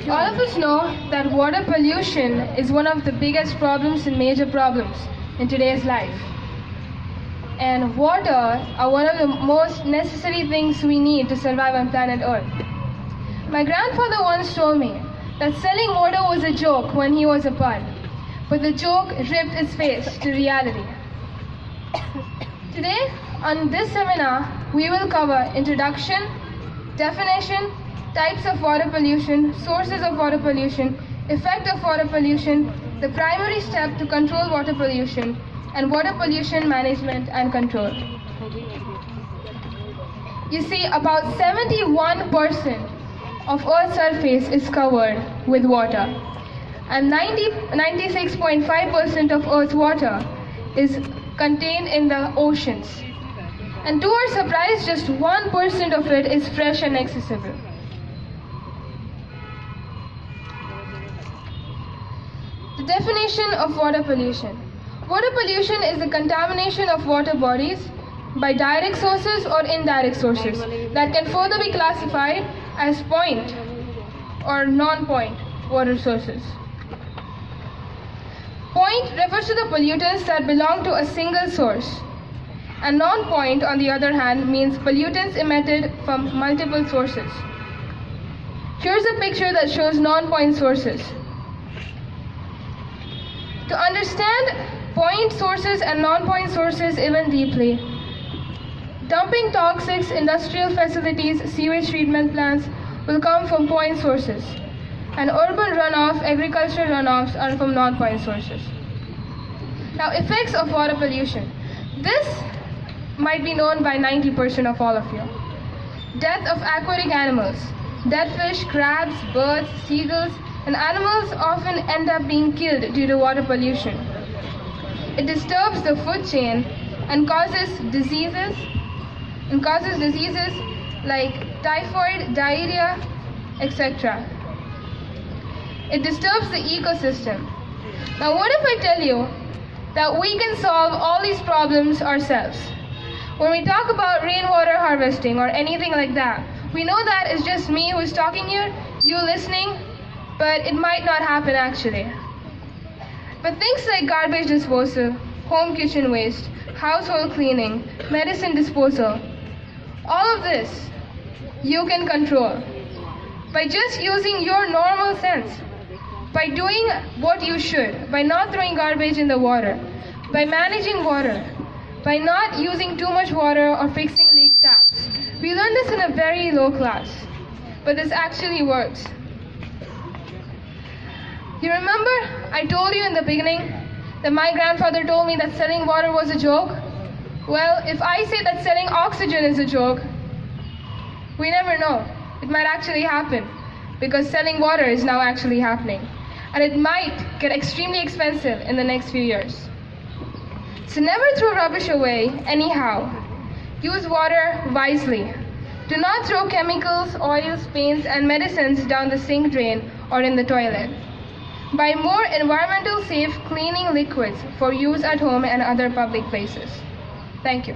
All of us know that water pollution is one of the biggest problems and major problems in today's life. And water are one of the most necessary things we need to survive on planet Earth. My grandfather once told me that selling water was a joke when he was a pun, but the joke ripped its face to reality. Today, on this seminar, we will cover introduction, definition, types of water pollution, sources of water pollution, effect of water pollution, the primary step to control water pollution, and water pollution management and control. You see, about 71% of Earth's surface is covered with water, and 96.5% of Earth's water is contained in the oceans. And to our surprise, just 1% of it is fresh and accessible. The definition of water pollution. Water pollution is the contamination of water bodies by direct sources or indirect sources that can further be classified as point or non-point water sources. Point refers to the pollutants that belong to a single source, and non-point, on the other hand, means pollutants emitted from multiple sources. Here's a picture that shows non-point sources. To understand point sources and non-point sources even deeply, dumping toxics, industrial facilities, sewage treatment plants will come from point sources, and urban runoff, agricultural runoffs are from non-point sources. Now, effects of water pollution. This might be known by 90% of all of you. Death of aquatic animals. Dead fish, crabs, birds, seagulls, and animals often end up being killed due to water pollution. It disturbs the food chain and causes diseases like typhoid, diarrhea, etc. It disturbs the ecosystem. Now, what if I tell you that we can solve all these problems ourselves? When we talk about rainwater harvesting or anything like that, we know that it's just me who's talking here, you listening, but it might not happen actually. But things like garbage disposal, home kitchen waste, household cleaning, medicine disposal, all of this you can control by just using your normal sense, by doing what you should, by not throwing garbage in the water, by managing water, by not using too much water or fixing leak taps. We learned this in a very low class, but this actually works. You remember I told you in the beginning that my grandfather told me that selling water was a joke? Well, if I say that selling oxygen is a joke, we never know. It might actually happen, because selling water is now actually happening. And it might get extremely expensive in the next few years. So never throw rubbish away anyhow. Use water wisely. Do not throw chemicals, oils, paints, and medicines down the sink drain or in the toilet. Buy more environmental safe cleaning liquids for use at home and other public places. Thank you.